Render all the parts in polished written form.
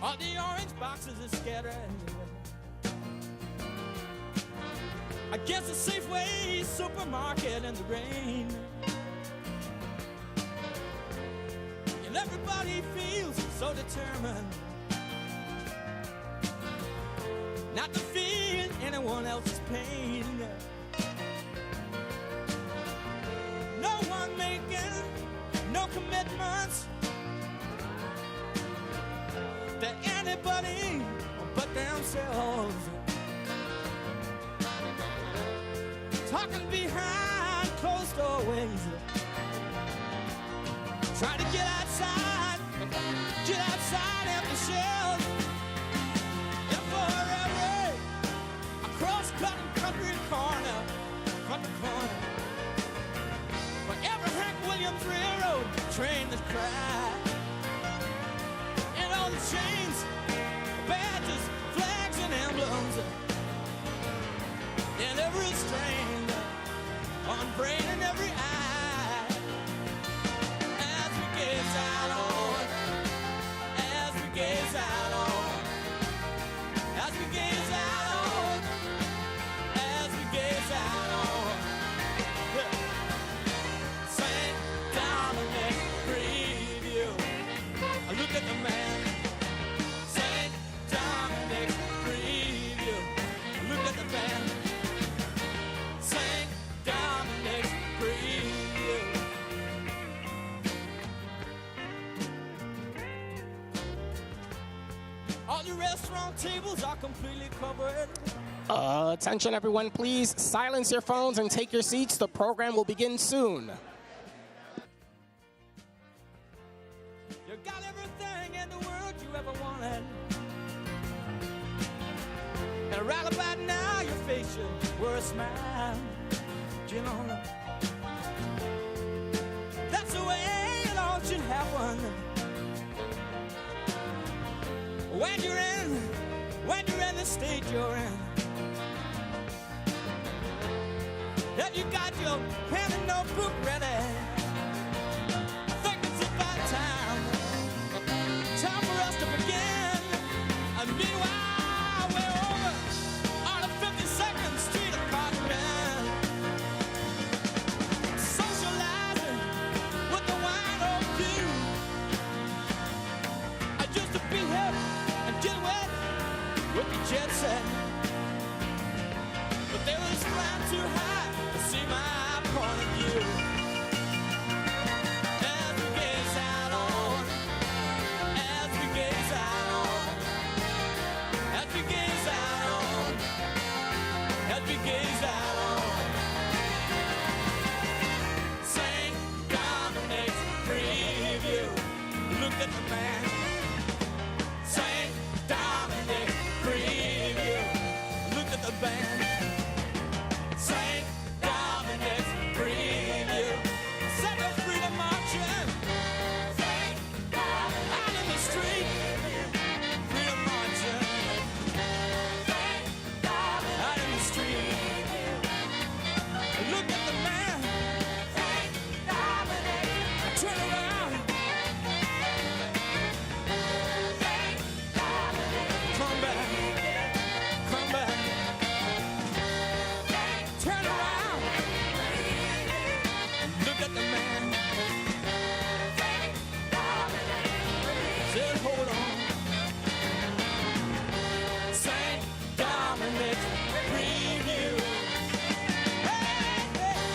All the orange boxes are scattered. I guess a Safeway supermarket in the rain. And everybody feels so determined not to feel anyone else's pain. No one making no commitments to anybody but themselves. Talking behind closed doorways, trying to get outside empty shells. And for every cross-country corner, for every Hank Williams Railroad train that's cried, and all the chains, badges, flags, and emblems, and every strain on brain and every eye, as we gaze out on, as we gaze out on, as we gaze out on, as we gaze out on. St. Dominic preview. Look at the man. St. Dominic preview. Look at the man. St. Dominic preview. All the restaurant tables are completely covered. Attention everyone, please silence your phones and take your seats. The program will begin soon. You got everything in the world you ever wanted. And right about now your face should wear a smile. You know, that's the way it all should happen. When you're in the state you're in, that you got your pen and notebook ready. I think it's about time for us to begin. And meanwhile, we're over on the 52nd Street apartment, socializing with the wine old view. I used to be hip and get wet with the jet set, but they was flying too high to see my point of view. As we gaze out on, as we gaze out on, as we gaze out on, as we gaze out on, St. Dominic's preview. Look at the man. St. Dominic preview. Look at the band. St. Dominic's preview. Set us free to marching. St. Dominic out in the street. Free to marching. St. Dominic out in the street. Look at the man. St. Dominic. Turn around. St. Dominic. Come back. Come back. Turn around. Look at the man. Said, hold on. St. Dominic's preview. Hey, hey.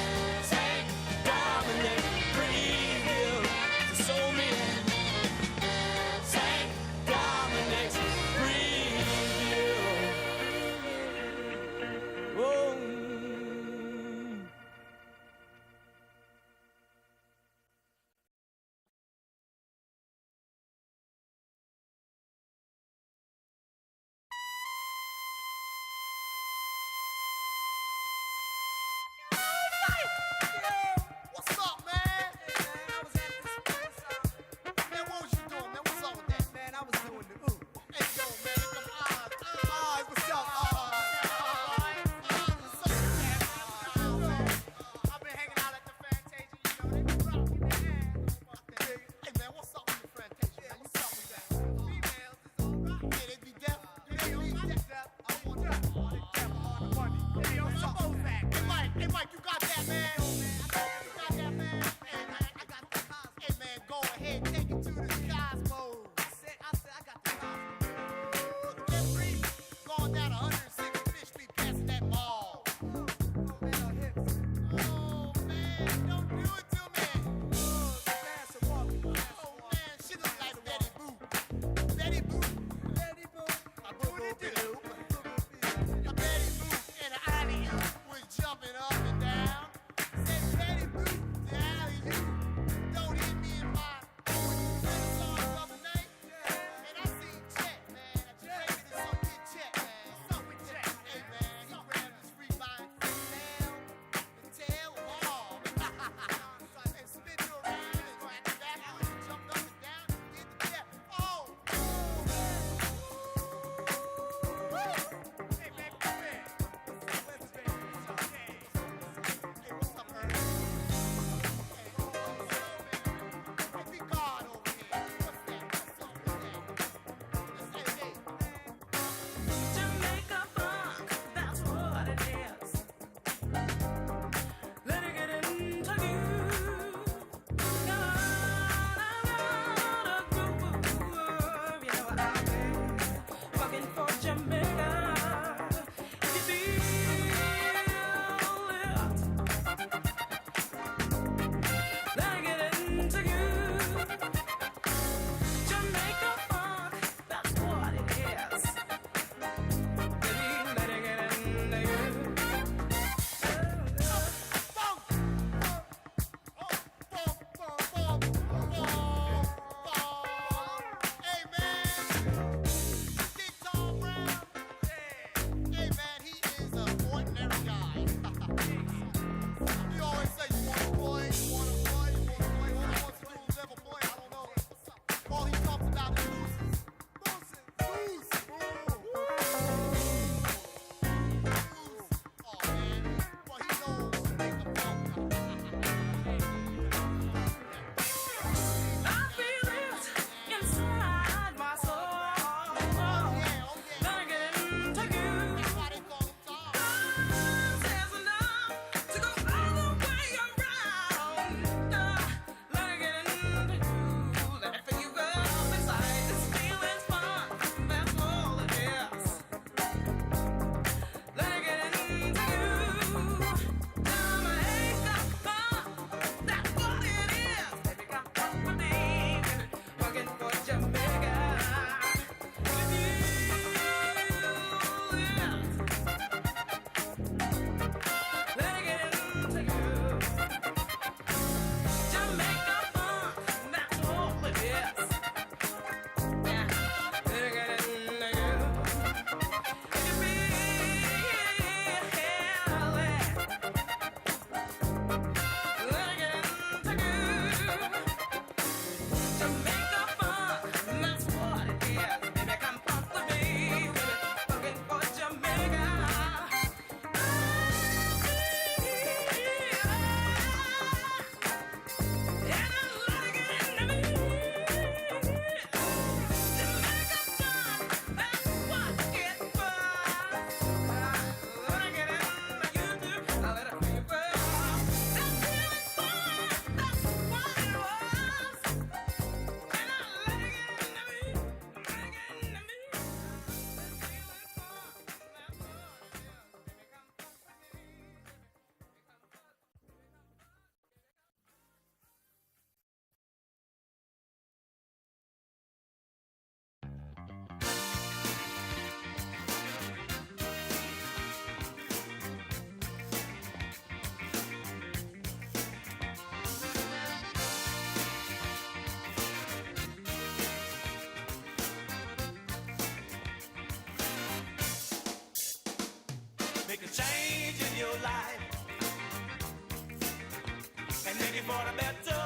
and make it for the better.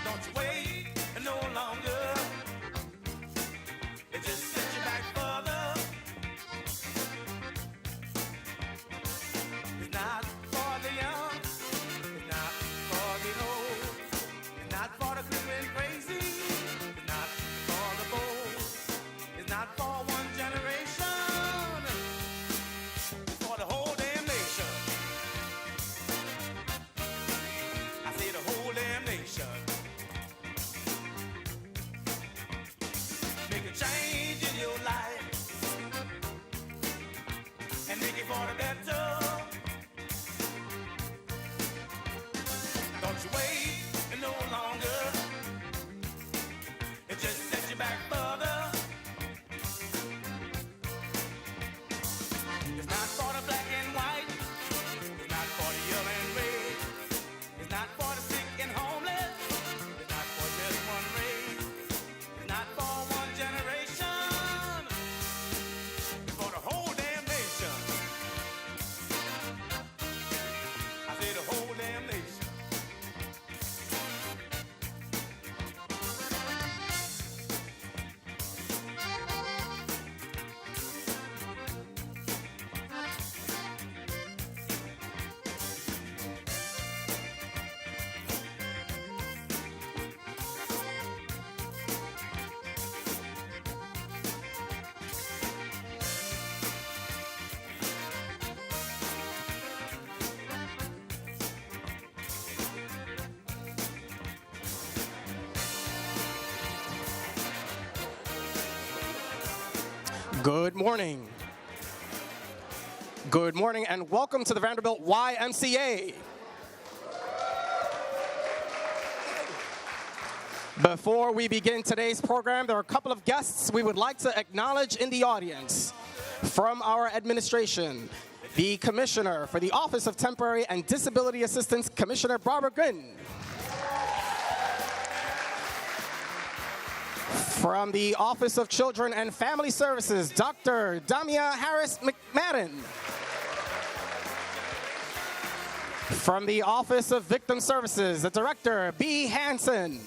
Don't you wait no longer. It just sets you back further. It's not for the young, it's not for the old, it's not for the criminal crazy, it's not for the bold, it's not for one generation, it's for the whole damn nation. I say the whole damn nation. Make a change in your life and make it for the better. Don't you wait no longer. It just sets you back further. It's not for the black and white. It's not for the yellow and red. It's not for the sick and homeless. It's not for just one race. It's not for one generation. It's for the whole damn nation. I say the whole damn nation. Good morning. Good morning and welcome to the Vanderbilt YMCA. Before we begin today's program, there are a couple of guests we would like to acknowledge in the audience. From our administration, the Commissioner for the Office of Temporary and Disability Assistance, Commissioner Barbara Gwynn. From the Office of Children and Family Services, Dr. Damia Harris McMadden. From the Office of Victim Services, the Director, B. Hansen.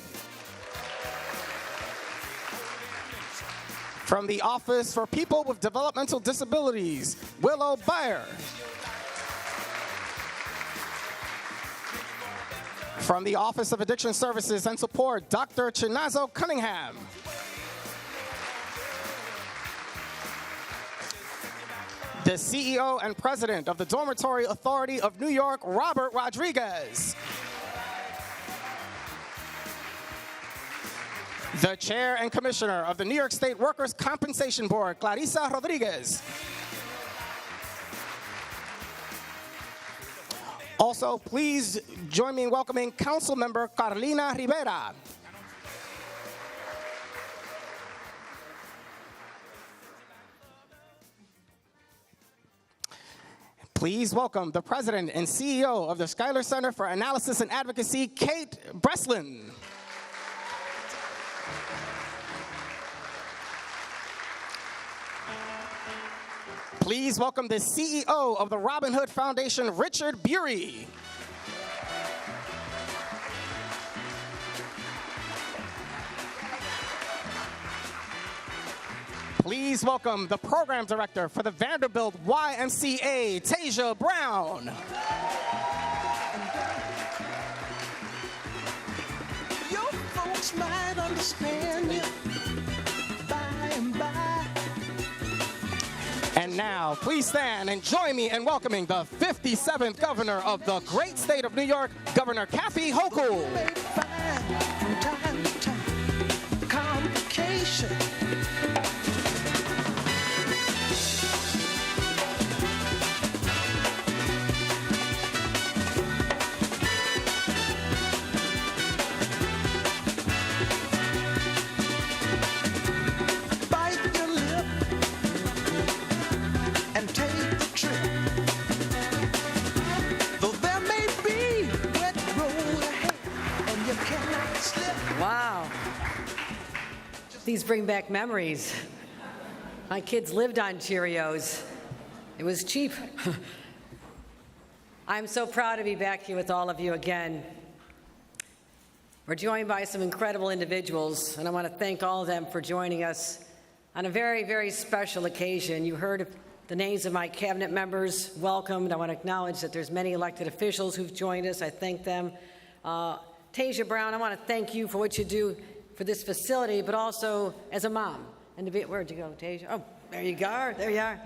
From the Office for People with Developmental Disabilities, Willow Bayer. From the Office of Addiction Services and Support, Dr. Chinazo Cunningham. The CEO and President of the Dormitory Authority of New York, Robert Rodriguez. The Chair and Commissioner of the New York State Workers' Compensation Board, Clarissa Rodriguez. Also, please join me in welcoming Councilmember Carlina Rivera. Please welcome the President and CEO of the Schuyler Center for Analysis and Advocacy, Kate Breslin. Please welcome the CEO of the Robin Hood Foundation, Richard Bury. Please welcome the Program Director for the Vanderbilt YMCA, Tasia Brown. Your folks might understand you by and by. And now, please stand and join me in welcoming the 57th Governor of the great state of New York, Governor Kathy Hochul. May find from time to time complication. Bite your lip and take the trip. Though there may be wet road ahead and you cannot slip. Wow. These bring back memories. My kids lived on Cheerios. It was cheap. I'm so proud to be back here with all of you again. We're joined by some incredible individuals, and I want to thank all of them for joining us on a very, very special occasion. You heard the names of my cabinet members welcomed. I want to acknowledge that there's many elected officials who've joined us. I thank them. Tasia Brown, I want to thank you for what you do for this facility, but also as a mom. And where'd you go, Tasia? Oh, there you go. There you are.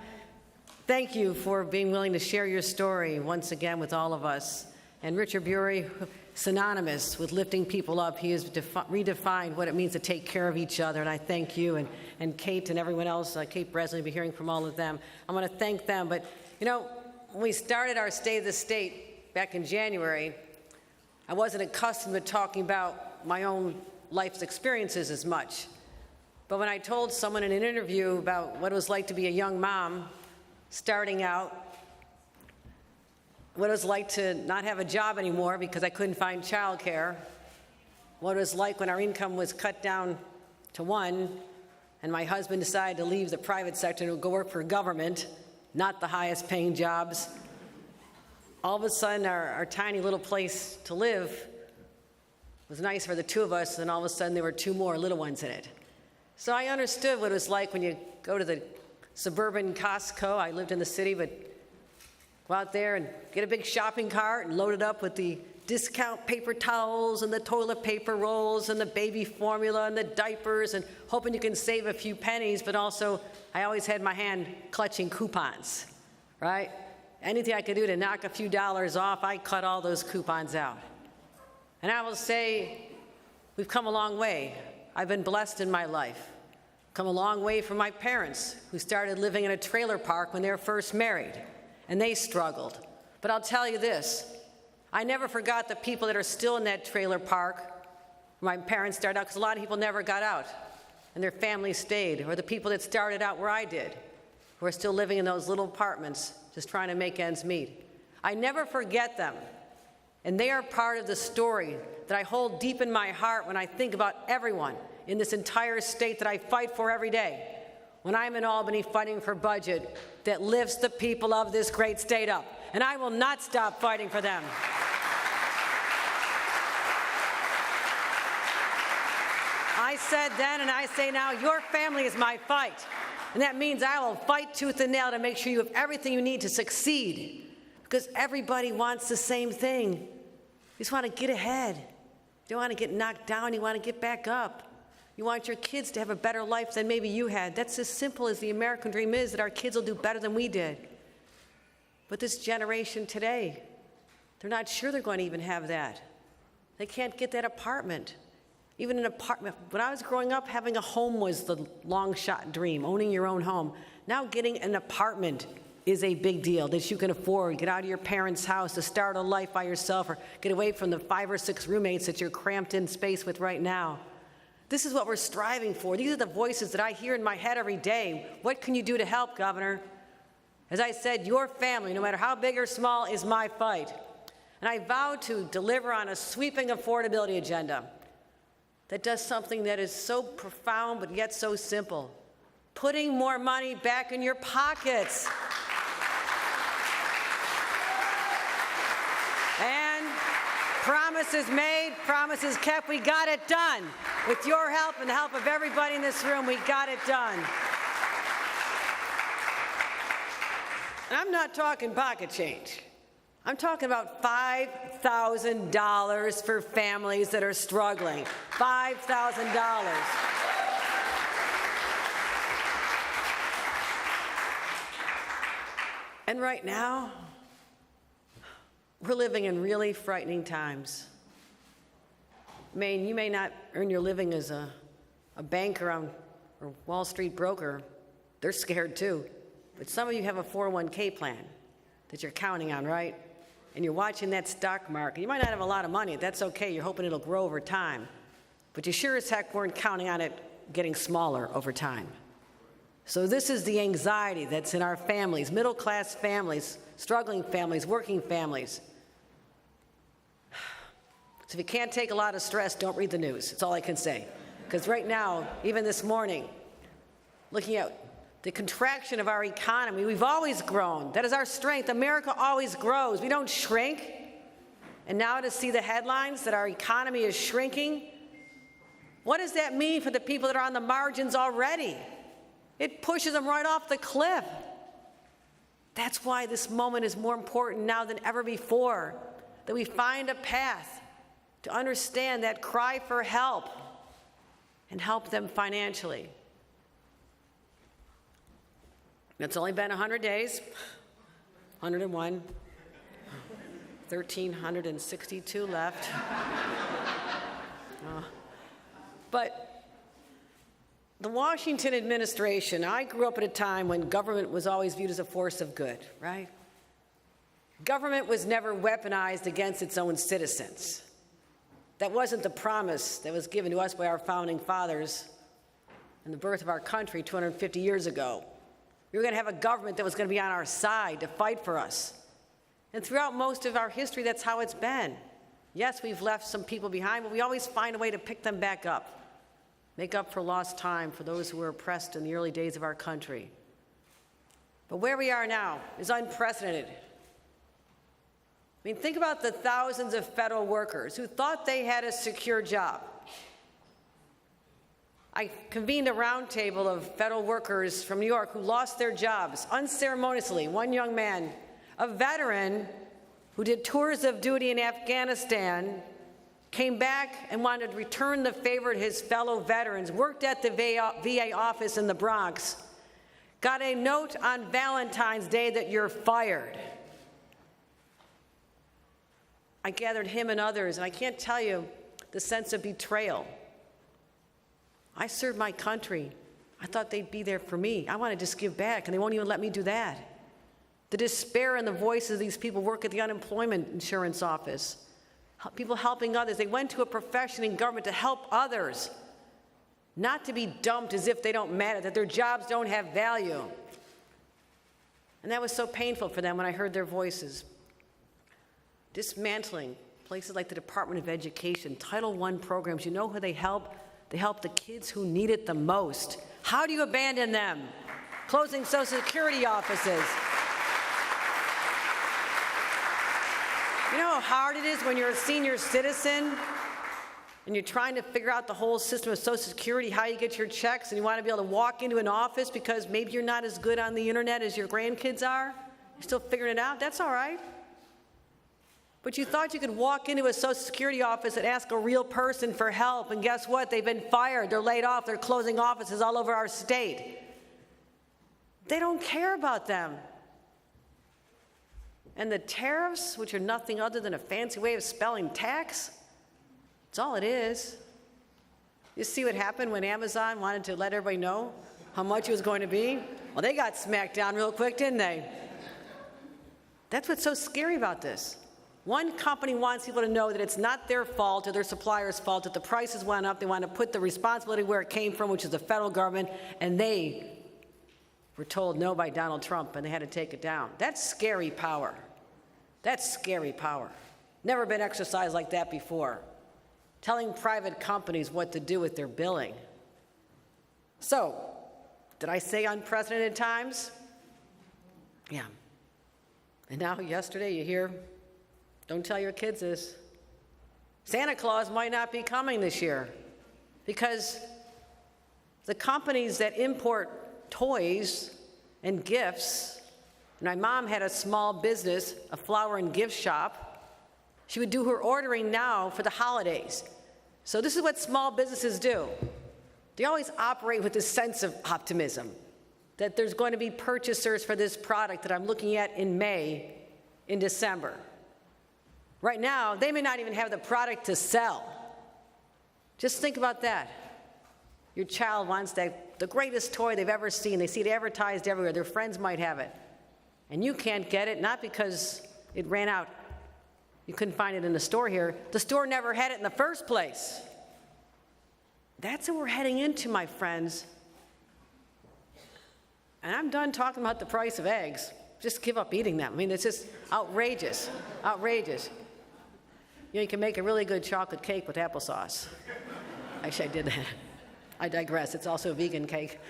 Thank you for being willing to share your story once again with all of us. And Richard Bury, synonymous with lifting people up. He has redefined what it means to take care of each other, and I thank you, and Kate and everyone else. Kate Breslin, will be hearing from all of them. I want to thank them, but you know, when we started our State of the State back in January, I wasn't accustomed to talking about my own life's experiences as much. But when I told someone in an interview about what it was like to be a young mom, starting out, what it was like to not have a job anymore because I couldn't find childcare, what it was like when our income was cut down to 1, and my husband decided to leave the private sector to go work for government, not the highest paying jobs. All of a sudden, our tiny little place to live was nice for the two of us, and all of a sudden there were 2 more little ones in it. So I understood what it was like when you go to the suburban Costco. I lived in the city, but go out there and get a big shopping cart and load it up with the discount paper towels and the toilet paper rolls and the baby formula and the diapers, and hoping you can save a few pennies, but also I always had my hand clutching coupons, right? Anything I could do to knock a few dollars off, I cut all those coupons out. And I will say, we've come a long way. I've been blessed in my life. Come a long way from my parents, who started living in a trailer park when they were first married, and they struggled. But I'll tell you this, I never forgot the people that are still in that trailer park where my parents started out, because a lot of people never got out, and their families stayed, or the people that started out where I did, who are still living in those little apartments, just trying to make ends meet. I never forget them, and they are part of the story that I hold deep in my heart when I think about everyone in this entire state that I fight for every day. When I'm in Albany fighting for budget that lifts the people of this great state up, and I will not stop fighting for them. I said then and I say now, your family is my fight. And that means I will fight tooth and nail to make sure you have everything you need to succeed. Because everybody wants the same thing. You just want to get ahead. You don't want to get knocked down, you want to get back up. You want your kids to have a better life than maybe you had. That's as simple as the American dream is, that our kids will do better than we did. But this generation today, they're not sure they're going to even have that. They can't get that apartment. Even an apartment. When I was growing up, having a home was the long shot dream, owning your own home. Now getting an apartment is a big deal that you can afford. Get out of your parents' house to start a life by yourself, or get away from the 5 or 6 roommates that you're cramped in space with right now. This is what we're striving for. These are the voices that I hear in my head every day. What can you do to help, Governor? As I said, your family, no matter how big or small, is my fight. And I vow to deliver on a sweeping affordability agenda that does something that is so profound but yet so simple. Putting more money back in your pockets. And promises made, promises kept. We got it done. With your help and the help of everybody in this room, we got it done. And I'm not talking pocket change. I'm talking about $5,000 for families that are struggling. $5,000. And right now, we're living in really frightening times. I mean, you may not earn your living as a banker or Wall Street broker. They're scared too. But some of you have a 401k plan that you're counting on, right? And you're watching that stock market. You might not have a lot of money. That's okay. You're hoping it'll grow over time. But you sure as heck weren't counting on it getting smaller over time. So this is the anxiety that's in our families, middle-class families, struggling families, working families. So if you can't take a lot of stress, don't read the news. That's all I can say. Because right now, even this morning, looking at the contraction of our economy. We've always grown. That is our strength. America always grows. We don't shrink. And now to see the headlines that our economy is shrinking, what does that mean for the people that are on the margins already? It pushes them right off the cliff. That's why this moment is more important now than ever before, that we find a path to understand that cry for help and help them financially. It's only been 100 days, 101, 1,362 left. But the Washington administration, I grew up at a time when government was always viewed as a force of good, right? Government was never weaponized against its own citizens. That wasn't the promise that was given to us by our founding fathers and the birth of our country 250 years ago. We were going to have a government that was going to be on our side to fight for us. And throughout most of our history, that's how it's been. Yes, we've left some people behind, but we always find a way to pick them back up, make up for lost time for those who were oppressed in the early days of our country. But where we are now is unprecedented. I mean, think about the thousands of federal workers who thought they had a secure job. I convened a roundtable of federal workers from New York who lost their jobs unceremoniously. One young man, a veteran who did tours of duty in Afghanistan, came back and wanted to return the favor to his fellow veterans, worked at the VA office in the Bronx, got a note on Valentine's Day that you're fired. I gathered him and others, and I can't tell you the sense of betrayal. I served my country. I thought they'd be there for me. I want to just give back, and they won't even let me do that. The despair in the voices of these people work at the unemployment insurance office, people helping others. They went to a profession in government to help others, not to be dumped as if they don't matter, that their jobs don't have value. And that was so painful for them when I heard their voices. Dismantling places like the Department of Education, Title I programs, you know who they help? They help the kids who need it the most. How do you abandon them? Closing Social Security offices. You know how hard it is when you're a senior citizen and you're trying to figure out the whole system of Social Security, how you get your checks, and you want to be able to walk into an office because maybe you're not as good on the internet as your grandkids are? You're still figuring it out? That's all right. But you thought you could walk into a Social Security office and ask a real person for help, and guess what? They've been fired, they're laid off, they're closing offices all over our state. They don't care about them. And the tariffs, which are nothing other than a fancy way of spelling tax, that's all it is. You see what happened when Amazon wanted to let everybody know how much it was going to be? Well, they got smacked down real quick, didn't they? That's what's so scary about this. One company wants people to know that it's not their fault or their supplier's fault that the prices went up. They want to put the responsibility where it came from, which is the federal government, and they were told no by Donald Trump, and they had to take it down. That's scary power. That's scary power. Never been exercised like that before. Telling private companies what to do with their billing. So, did I say unprecedented times? Yeah. And now, yesterday, you hear, don't tell your kids this, Santa Claus might not be coming this year because the companies that import toys and gifts, and my mom had a small business, a flower and gift shop. She would do her ordering now for the holidays. So this is what small businesses do. They always operate with this sense of optimism, that there's going to be purchasers for this product that I'm looking at in May, in December. Right now, they may not even have the product to sell. Just think about that. Your child wants the greatest toy they've ever seen. They see it advertised everywhere. Their friends might have it. And you can't get it, not because it ran out. You couldn't find it in the store here. The store never had it in the first place. That's what we're heading into, my friends. And I'm done talking about the price of eggs. Just give up eating them. I mean, it's just outrageous, outrageous. You know, you can make a really good chocolate cake with applesauce. Actually, I did that. I digress. It's also a vegan cake.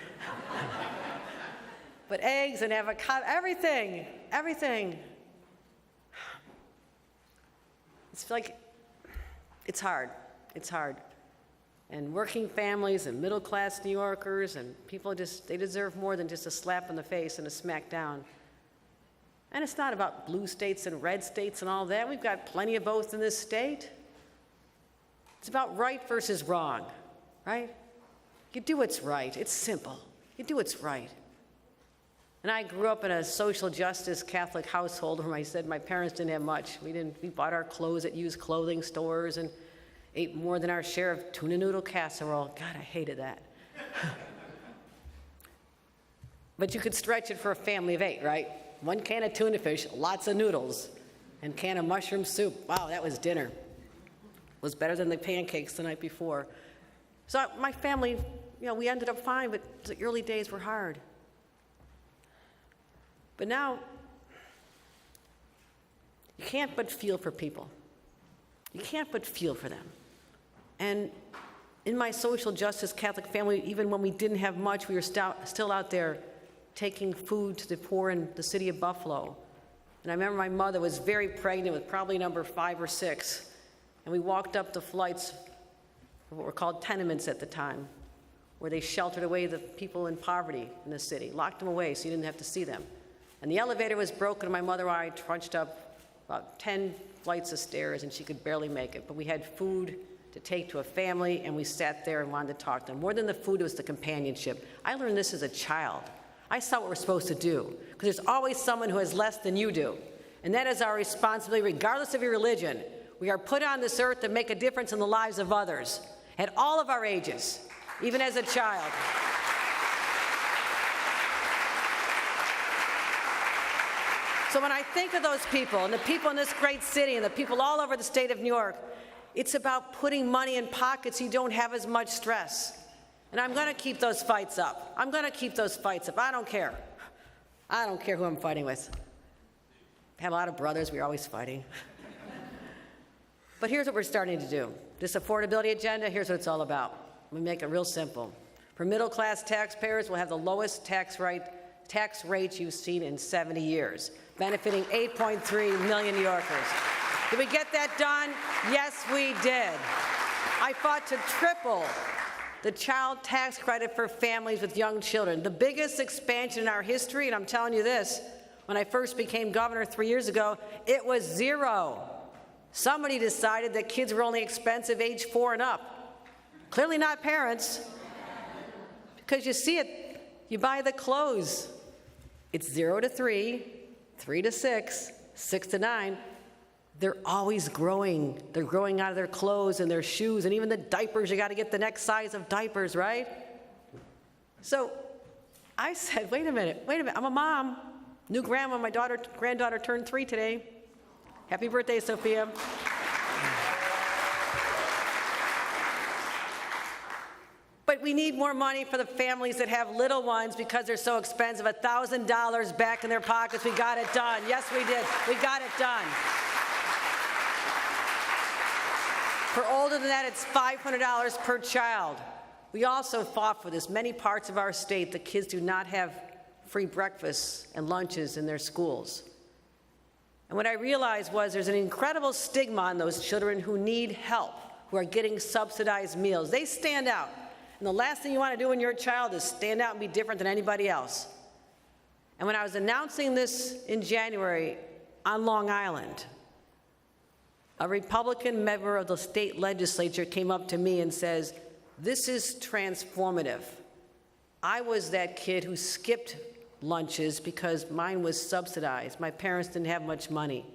but eggs and avocado, everything. It's like, it's hard. And working families and middle-class New Yorkers and people they deserve more than just a slap in the face and a smack down. And it's not about blue states and red states and all that. We've got plenty of both in this state. It's about right versus wrong, right? You do what's right. It's simple. You do what's right. And I grew up in a social justice Catholic household where I said my parents didn't have much. We bought our clothes at used clothing stores and ate more than our share of tuna noodle casserole. God, I hated that. But you could stretch it for a family of 8, right? 1 can of tuna fish, lots of noodles, and can of mushroom soup. Wow, that was dinner. It was better than the pancakes the night before. So my family, we ended up fine, but the early days were hard. But now, you can't but feel for people. You can't but feel for them. And in my social justice Catholic family, even when we didn't have much, we were still out there taking food to the poor in the city of Buffalo. And I remember my mother was very pregnant with probably number 5 or 6. And we walked up the flights of what were called tenements at the time, where they sheltered away the people in poverty in the city, locked them away so you didn't have to see them. And the elevator was broken, and my mother and I trudged up about 10 flights of stairs, and she could barely make it. But we had food to take to a family, and we sat there and wanted to talk to them. More than the food, it was the companionship. I learned this as a child. I saw what we're supposed to do, because there's always someone who has less than you do. And that is our responsibility, regardless of your religion. We are put on this earth to make a difference in the lives of others, at all of our ages, even as a child. So when I think of those people, and the people in this great city, and the people all over the state of New York, it's about putting money in pockets so you don't have as much stress. And I'm going to keep those fights up. I don't care. I don't care who I'm fighting with. I have a lot of brothers. We're always fighting. But here's what we're starting to do. This affordability agenda, here's what it's all about. We make it real simple. For middle-class taxpayers, we'll have the lowest tax rates you've seen in 70 years, benefiting 8.3 million New Yorkers. Did we get that done? Yes, we did. I fought to triple the child tax credit for families with young children, the biggest expansion in our history, and I'm telling you this, when I first became governor 3 years ago, it was 0. Somebody decided that kids were only expensive age 4 and up. Clearly not parents, because you see it, you buy the clothes. It's 0 to 3, 3 to 6, 6 to 9. They're always growing. They're growing out of their clothes and their shoes, and even the diapers, you got to get the next size of diapers, right? So I said, wait a minute, I'm a mom, new grandma, my granddaughter turned 3 today. Happy birthday, Sophia. But we need more money for the families that have little ones because they're so expensive. $1,000 back in their pockets. We got it done. Yes, we did. We got it done. For older than that, it's $500 per child. We also fought for this. Many parts of our state, the kids do not have free breakfasts and lunches in their schools. And what I realized was there's an incredible stigma on those children who need help, who are getting subsidized meals. They stand out. And the last thing you want to do when you're a child is stand out and be different than anybody else. And when I was announcing this in January on Long Island, a Republican member of the state legislature came up to me and says, "This is transformative. I was that kid who skipped lunches because mine was subsidized. My parents didn't have much money,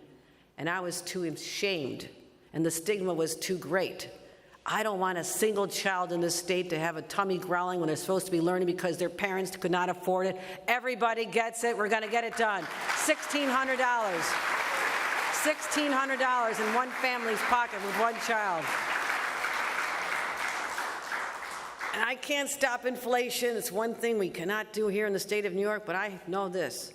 and I was too ashamed, and the stigma was too great. I don't want a single child in this state to have a tummy growling when they're supposed to be learning because their parents could not afford it. Everybody gets it. We're going to get it done. $1,600. $1,600 in one family's pocket with one child. And I can't stop inflation. It's one thing we cannot do here in the state of New York, but I know this.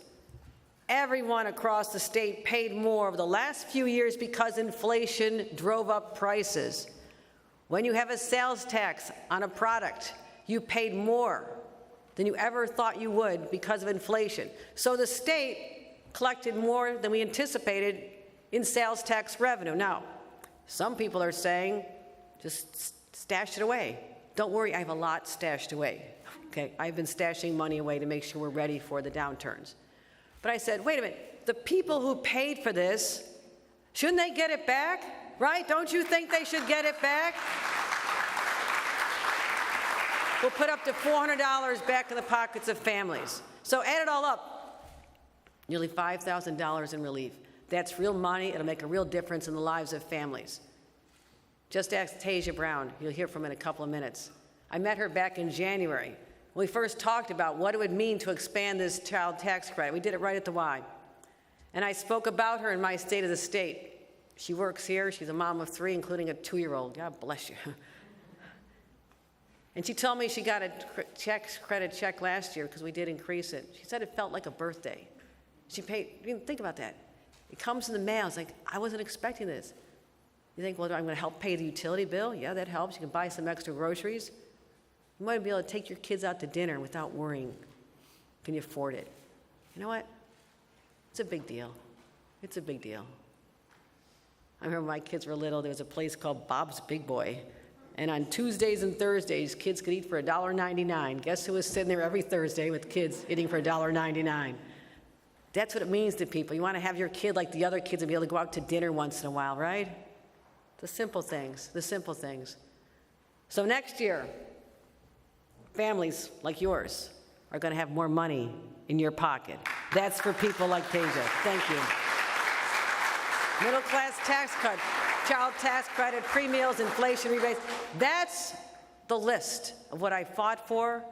Everyone across the state paid more over the last few years because inflation drove up prices. When you have a sales tax on a product, you paid more than you ever thought you would because of inflation. So the state collected more than we anticipated in sales tax revenue. Now, some people are saying, just stash it away. Don't worry, I have a lot stashed away. Okay, I've been stashing money away to make sure we're ready for the downturns. But I said, wait a minute, the people who paid for this, shouldn't they get it back? Right? Don't you think they should get it back? We'll put up to $400 back in the pockets of families. So add it all up, nearly $5,000 in relief. That's real money. It'll make a real difference in the lives of families. Just ask Tasia Brown. You'll hear from her in a couple of minutes. I met her back in January when we first talked about what it would mean to expand this child tax credit. We did it right at the Y. And I spoke about her in my State of the State. She works here. She's a mom of 3, including a 2-year-old. God bless you. And she told me she got a credit check last year because we did increase it. She said it felt like a birthday. She paid, think about that. It comes in the mail. It's like, I wasn't expecting this. You think, well, I'm going to help pay the utility bill? Yeah, that helps. You can buy some extra groceries. You might be able to take your kids out to dinner without worrying. Can you afford it? You know what? It's a big deal. It's a big deal. I remember my kids were little. There was a place called Bob's Big Boy. And on Tuesdays and Thursdays, kids could eat for $1.99. Guess who was sitting there every Thursday with kids eating for $1.99? That's what it means to people. You want to have your kid like the other kids and be able to go out to dinner once in a while, right? The simple things, the simple things. So next year, families like yours are going to have more money in your pocket. That's for people like Tasia. Thank you. Middle class tax cut, child tax credit, free meals, inflation rebates. That's the list of what I fought for,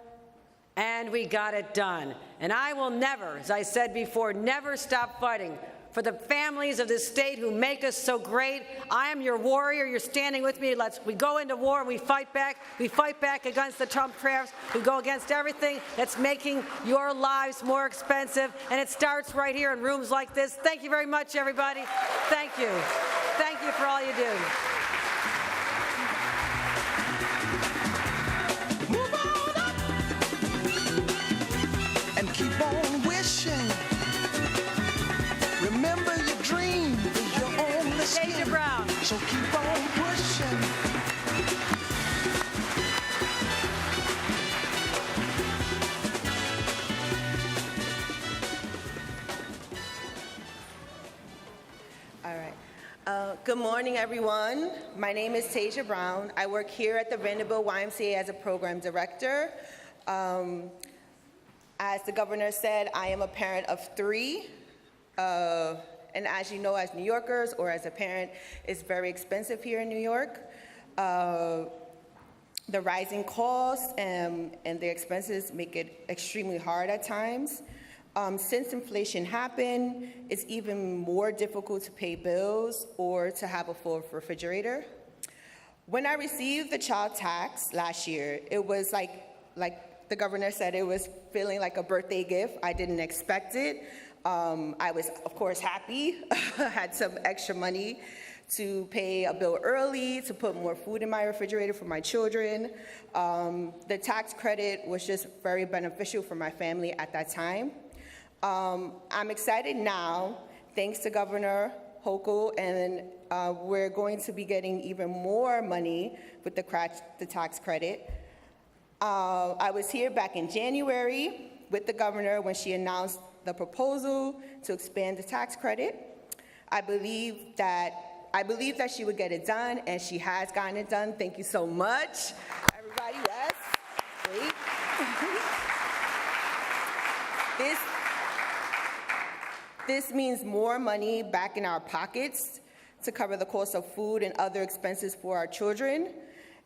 and we got it done. And I will never, as I said before, never stop fighting for the families of this state who make us so great. I am your warrior. You're standing with me. We go into war and we fight back. We fight back against the Trump tariffs. We go against everything that's making your lives more expensive. And it starts right here in rooms like this. Thank you very much, everybody. Thank you. Thank you for all you do. Move on up and keep on wishing. Remember your dream is your only skin. Tasia Brown. So keep on pushing. All right. Good morning, everyone. My name is Tasia Brown. I work here at the Vanderbilt YMCA as a program director. As the governor said, I am a parent of 3. And as you know, as New Yorkers or as a parent, it's very expensive here in New York. The rising costs and the expenses make it extremely hard at times. Since inflation happened, it's even more difficult to pay bills or to have a full refrigerator. When I received the child tax last year, it was like the governor said, it was feeling like a birthday gift. I didn't expect it. I was, of course, happy. I had some extra money to pay a bill early, to put more food in my refrigerator for my children. The tax credit was just very beneficial for my family at that time. I'm excited now, thanks to Governor Hochul, and we're going to be getting even more money with the tax credit. I was here back in January with the governor when she announced the proposal to expand the tax credit. I believe that she would get it done, and she has gotten it done. Thank you so much, everybody. Yes, great. This means more money back in our pockets to cover the cost of food and other expenses for our children.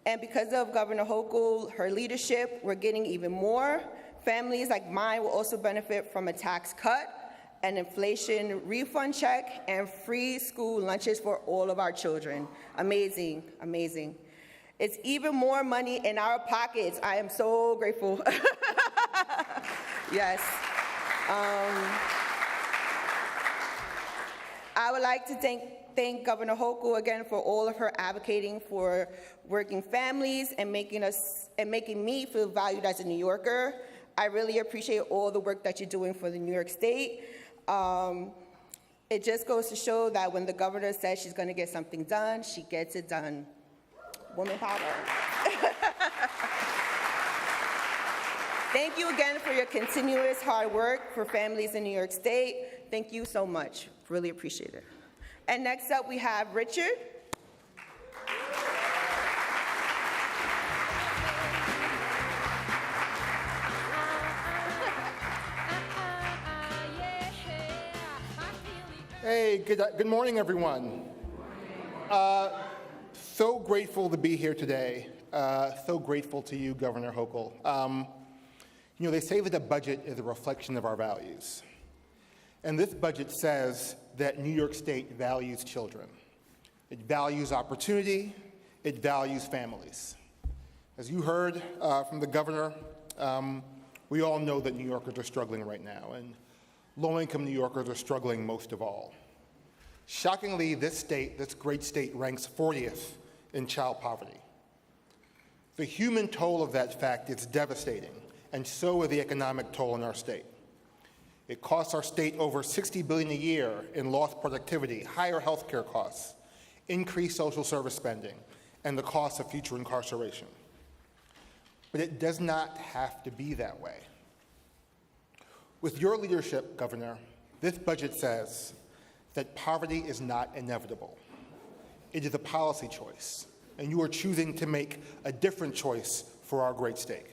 And because of Governor Hochul, her leadership, we're getting even more. Families like mine will also benefit from a tax cut, an inflation refund check, and free school lunches for all of our children. Amazing, amazing. It's even more money in our pockets. I am so grateful. Yes. I would like to thank Governor Hochul again for all of her advocating for working families and making me feel valued as a New Yorker. I really appreciate all the work that you're doing for the New York State. It just goes to show that when the governor says she's going to get something done, she gets it done. Woman power. Thank you again for your continuous hard work for families in New York State. Thank you so much. Really appreciate it. And next up, we have Richard. Hey, good morning, everyone. So grateful to be here today. So grateful to you, Governor Hochul. You know, they say that a budget is a reflection of our values. And this budget says that New York State values children. It values opportunity. It values families. As you heard from the governor, we all know that New Yorkers are struggling right now, and low-income New Yorkers are struggling most of all. Shockingly, this state, this great state, ranks 40th in child poverty. The human toll of that fact is devastating, and so is the economic toll in our state. It costs our state over $60 billion a year in lost productivity, higher health care costs, increased social service spending, and the cost of future incarceration. But it does not have to be that way. With your leadership, Governor, this budget says that poverty is not inevitable. It is a policy choice, and you are choosing to make a different choice for our great state.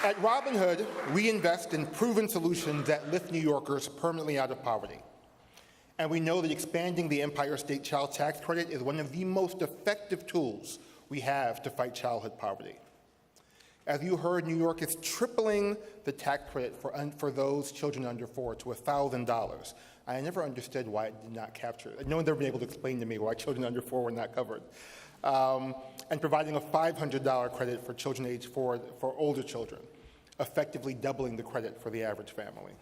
At Robin Hood, we invest in proven solutions that lift New Yorkers permanently out of poverty. And we know that expanding the Empire State Child Tax Credit is one of the most effective tools we have to fight childhood poverty. As you heard, New York is tripling the tax credit for those children under 4 to $1,000. I never understood why it did not capture it. No one's ever been able to explain to me why children under 4 were not covered. And providing a $500 credit for children aged 4 for older children, effectively doubling the credit for the average family.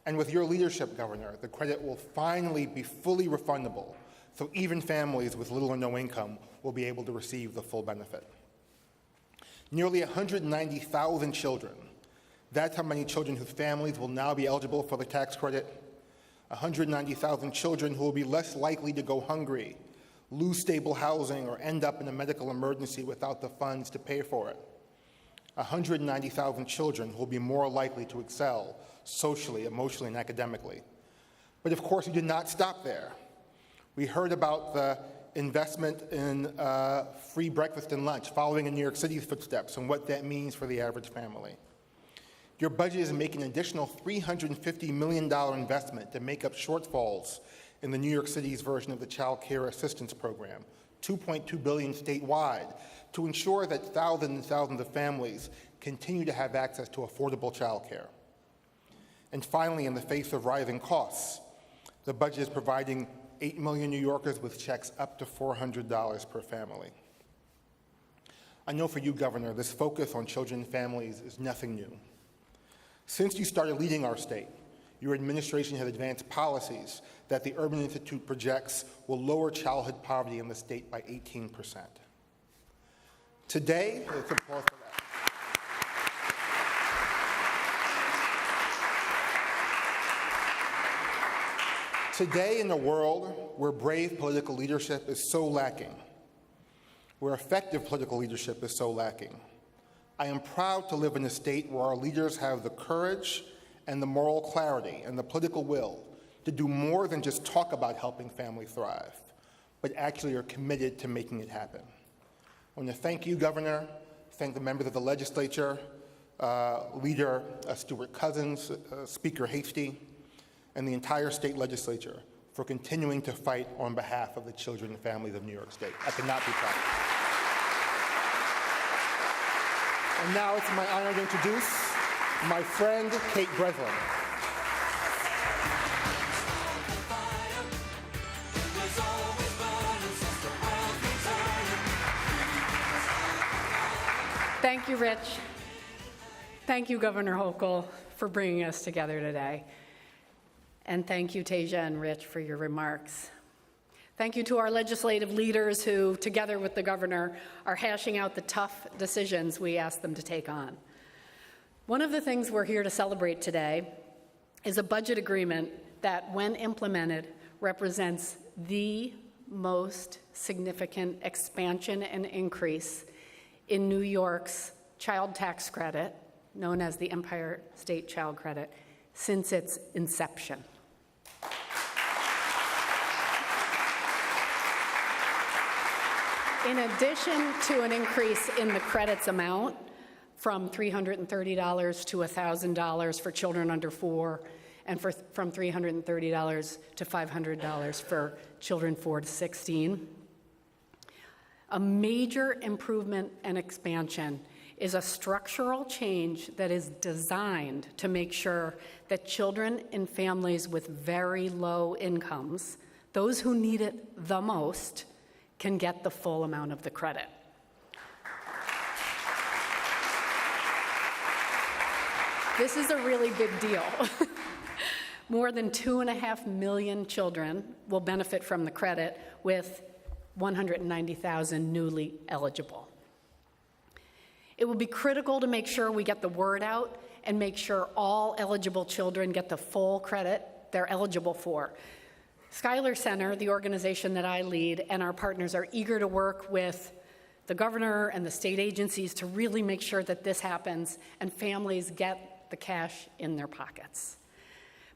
And with your leadership, Governor, the credit will finally be fully refundable, so even families with little or no income will be able to receive the full benefit. Nearly 190,000 children. That's how many children whose families will now be eligible for the tax credit. 190,000 children who will be less likely to go hungry, lose stable housing, or end up in a medical emergency without the funds to pay for it. 190,000 children who will be more likely to excel socially, emotionally, and academically. But of course, you did not stop there. We heard about the investment in free breakfast and lunch, following in New York City's footsteps, and what that means for the average family. Your budget is making an additional $350 million investment to make up shortfalls in the New York City's version of the Child Care Assistance Program, $2.2 billion statewide, to ensure that thousands and thousands of families continue to have access to affordable child care. And finally, in the face of rising costs, the budget is providing 8 million New Yorkers with checks up to $400 per family. I know for you, Governor, this focus on children and families is nothing new. Since you started leading our state, your administration has advanced policies that the Urban Institute projects will lower childhood poverty in the state by 18%. Today, let's applause for that. Today, in a world where brave political leadership is so lacking, where effective political leadership is so lacking, I am proud to live in a state where our leaders have the courage and the moral clarity and the political will to do more than just talk about helping families thrive, but actually are committed to making it happen. I want to thank you, Governor, thank the members of the legislature, Leader Stuart Cousins, Speaker Hasty, and the entire state legislature for continuing to fight on behalf of the children and families of New York State. I could not be prouder. And now it's my honor to introduce my friend, Kate Breslin. Thank you, Rich. Thank you, Governor Hochul, for bringing us together today. And thank you, Tasia and Rich, for your remarks. Thank you to our legislative leaders who, together with the governor, are hashing out the tough decisions we asked them to take on. One of the things we're here to celebrate today is a budget agreement that, when implemented, represents the most significant expansion and increase in New York's child tax credit, known as the Empire State Child Credit, since its inception. In addition to an increase in the credit's amount from $330 to $1,000 for children under 4, and from $330 to $500 for children 4 to 16, a major improvement and expansion is a structural change that is designed to make sure that children in families with very low incomes, those who need it the most, can get the full amount of the credit. This is a really big deal. More than 2.5 million children will benefit from the credit, with 190,000 newly eligible. It will be critical to make sure we get the word out and make sure all eligible children get the full credit they're eligible for. Schuyler Center, the organization that I lead, and our partners are eager to work with the governor and the state agencies to really make sure that this happens and families get the cash in their pockets.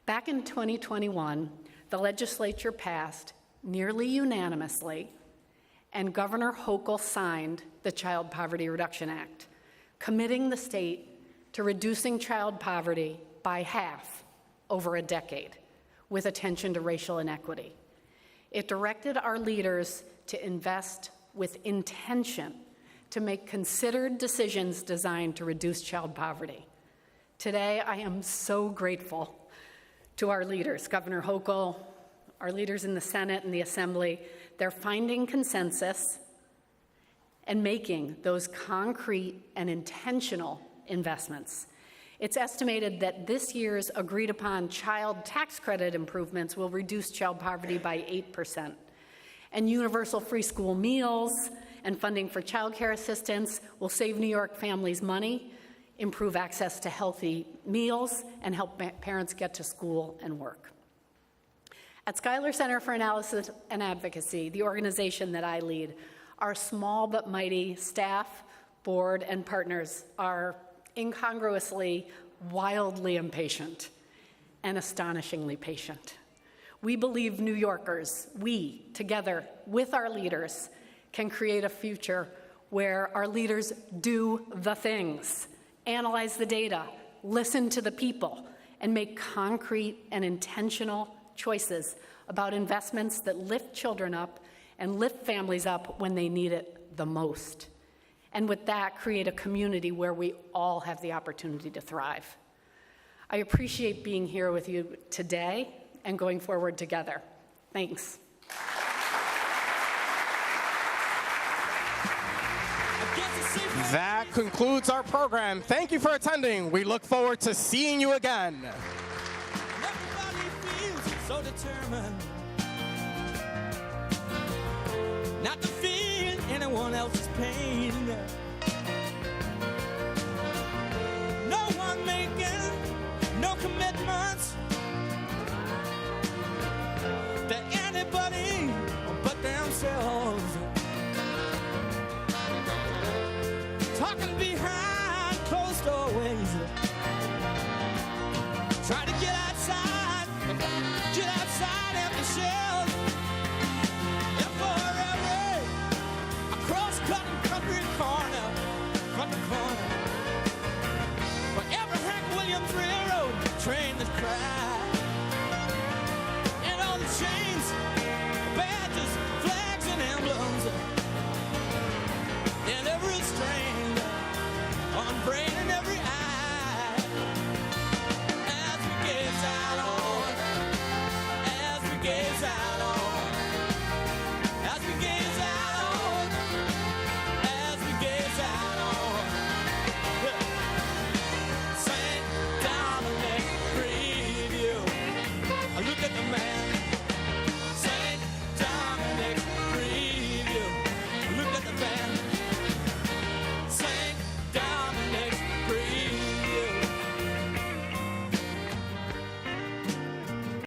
Back in 2021, the legislature passed nearly unanimously, and Governor Hochul signed the Child Poverty Reduction Act, committing the state to reducing child poverty by half over a decade, with attention to racial inequity. It directed our leaders to invest with intention to make considered decisions designed to reduce child poverty. Today, I am so grateful to our leaders, Governor Hochul, our leaders in the Senate and the Assembly. They're finding consensus and making those concrete and intentional investments. It's estimated that this year's agreed-upon child tax credit improvements will reduce child poverty by 8%. And universal free school meals and funding for child care assistance will save New York families money, improve access to healthy meals, and help parents get to school and work. At Schuyler Center for Analysis and Advocacy, the organization that I lead, our small but mighty staff, board, and partners are incongruously wildly impatient and astonishingly patient. We believe New Yorkers, we, together with our leaders, can create a future where our leaders do the things, analyze the data, listen to the people, and make concrete and intentional choices about investments that lift children up and lift families up when they need it the most. And with that, create a community where we all have the opportunity to thrive. I appreciate being here with you today and going forward together. Thanks. That concludes our program. Thank you for attending. We look forward to seeing you again. Everybody feels so determined not to feel anyone else's pain. No one making no commitments to anybody but themselves. Talking behind closed doorways, trying to get outside empty shells.